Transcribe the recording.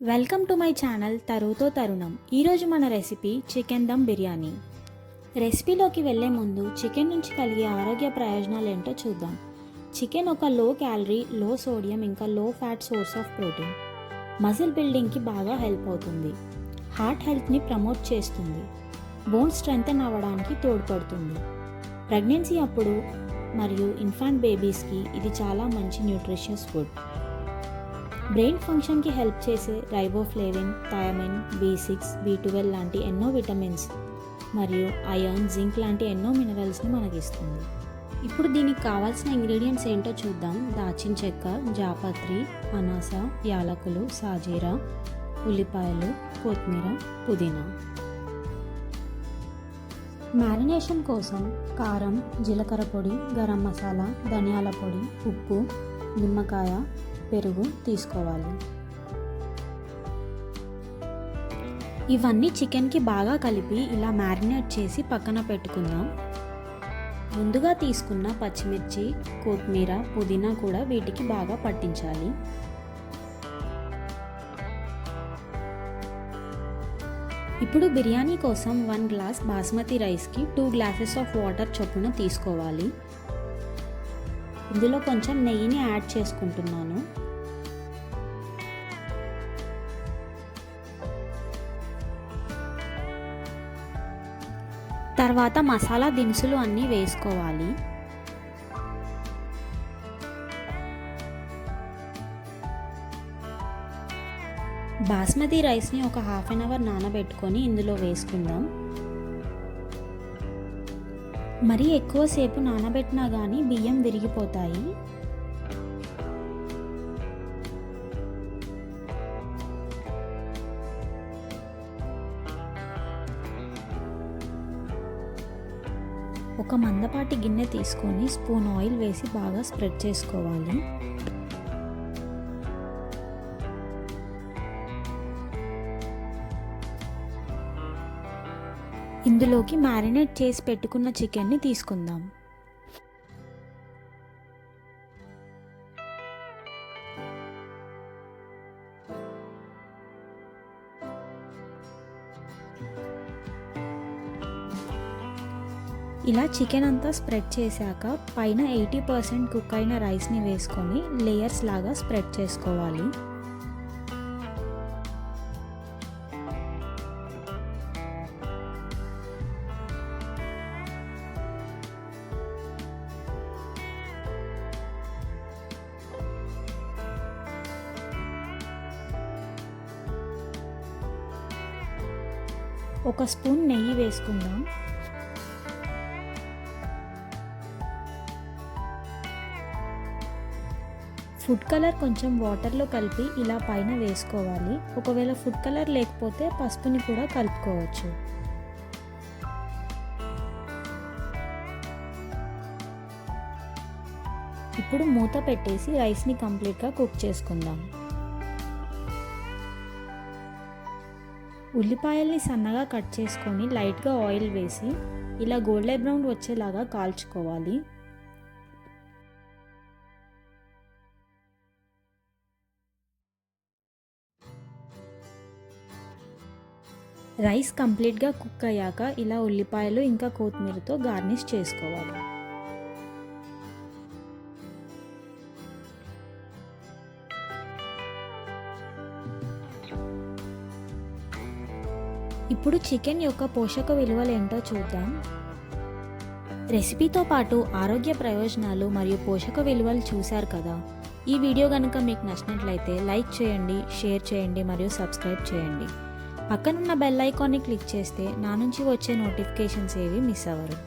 Welcome to my channel తరుతో తరుణం. ఈరోజు మన రెసిపీ చికెన్ దమ్ బిర్యానీ. రెసిపీలోకి వెళ్ళే ముందు చికెన్ నుంచి కలిగే ఆరోగ్య ప్రయోజనాలు ఏంటో చూద్దాం. చికెన్ ఒక లో క్యాలరీ, లో సోడియం ఇంకా low fat source of protein. Muscle బిల్డింగ్కి బాగా హెల్ప్ అవుతుంది. హార్ట్ హెల్త్ని ప్రమోట్ చేస్తుంది. బోన్ స్ట్రెంగ్తన్ అవ్వడానికి తోడ్పడుతుంది. ప్రెగ్నెన్సీ అప్పుడు మరియు ఇన్ఫాంట్ బేబీస్కి ఇది చాలా మంచి న్యూట్రిషియస్ ఫుడ్. బ్రెయిన్ ఫంక్షన్కి హెల్ప్ చేసే రైబోఫ్లేవిన్, థయామిన్, B6, B12 లాంటి ఎన్నో విటమిన్స్ మరియు ఐరన్, జింక్ లాంటి ఎన్నో మినరల్స్ని మనకిస్తుంది. ఇప్పుడు దీనికి కావాల్సిన ఇంగ్రీడియంట్స్ ఏంటో చూద్దాం. దాల్చిన చెక్క, జాపత్రి, అనాస, యాలకులు, సాజీరా, ఉల్లిపాయలు, కొత్తిమీర, పుదీనా. మ్యారినేషన్ కోసం కారం, జీలకర్ర పొడి, గరం మసాలా, ధనియాల పొడి, ఉప్పు, నిమ్మకాయ, పెరుగు తీసుకోవాలి. ఇవన్నీ చికెన్కి బాగా కలిపి ఇలా మ్యారినేట్ చేసి పక్కన పెట్టుకుందాం. ముందుగా తీసుకున్న పచ్చిమిర్చి, కొత్తిమీర, పుదీనా కూడా వీటికి బాగా పట్టించాలి. ఇప్పుడు బిర్యానీ కోసం 1 గ్లాస్ బాస్మతి రైస్కి 2 గ్లాసెస్ ఆఫ్ వాటర్ చొప్పున తీసుకోవాలి. ఇందులో కొంచెం నెయ్యిని యాడ్ చేసుకుంటున్నాను. తర్వాత మసాలా దినుసులు అన్నీ వేసుకోవాలి. బాస్మతి రైస్ని ఒక హాఫ్ అన్ అవర్ నానబెట్టుకొని ఇందులో వేసుకుందాం. మరీ ఎక్కువసేపు నానబెట్టినా కానీ బియ్యం విరిగిపోతాయి. ఒక మందపాటి గిన్నె తీసుకొని స్పూన్ ఆయిల్ వేసి బాగా స్ప్రెడ్ చేసుకోవాలి. ఇందులోకి మ్యారినేట్ చేసి పెట్టుకున్న చికెన్ని తీసుకుందాం. ఇలా చికెన్ అంతా స్ప్రెడ్ చేశాక పైన 80% కుక్ అయిన రైస్ని వేసుకొని లేయర్స్ లాగా స్ప్రెడ్ చేసుకోవాలి. ఒక స్పూన్ నెయ్యి వేసుకుందాం. ఫుడ్ కలర్ కొంచెం వాటర్లో కలిపి ఇలా పైన వేసుకోవాలి. ఒకవేళ ఫుడ్ కలర్ లేకపోతే పసుపుని కూడా కలుపుకోవచ్చు. ఇప్పుడు మూత పెట్టేసి రైస్ని కంప్లీట్గా కుక్ చేసుకుందాం. ఉల్లిపాయల్ని సన్నగా కట్ చేసుకొని లైట్గా ఆయిల్ వేసి ఇలా గోల్డెన్ బ్రౌన్ వచ్చేలాగా కాల్చుకోవాలి. రైస్ కంప్లీట్గా కుక్ అయ్యాక ఇలా ఉల్లిపాయలు ఇంకా కొత్తిమీరతో గార్నిష్ చేసుకోవాలి. ఇప్పుడు చికెన్ యొక్క పోషక విలువలు ఏంటో చూద్దాం. రెసిపీతో పాటు ఆరోగ్య ప్రయోజనాలు మరియు పోషక విలువలు చూశారు కదా. ఈ వీడియో కనుక మీకు నచ్చినట్లయితే లైక్ చేయండి, షేర్ చేయండి మరియు సబ్స్క్రైబ్ చేయండి. పక్కనున్న బెల్ ఐకాన్ని క్లిక్ చేస్తే నా నుంచి వచ్చే నోటిఫికేషన్స్ ఏవి మిస్ అవ్వరు.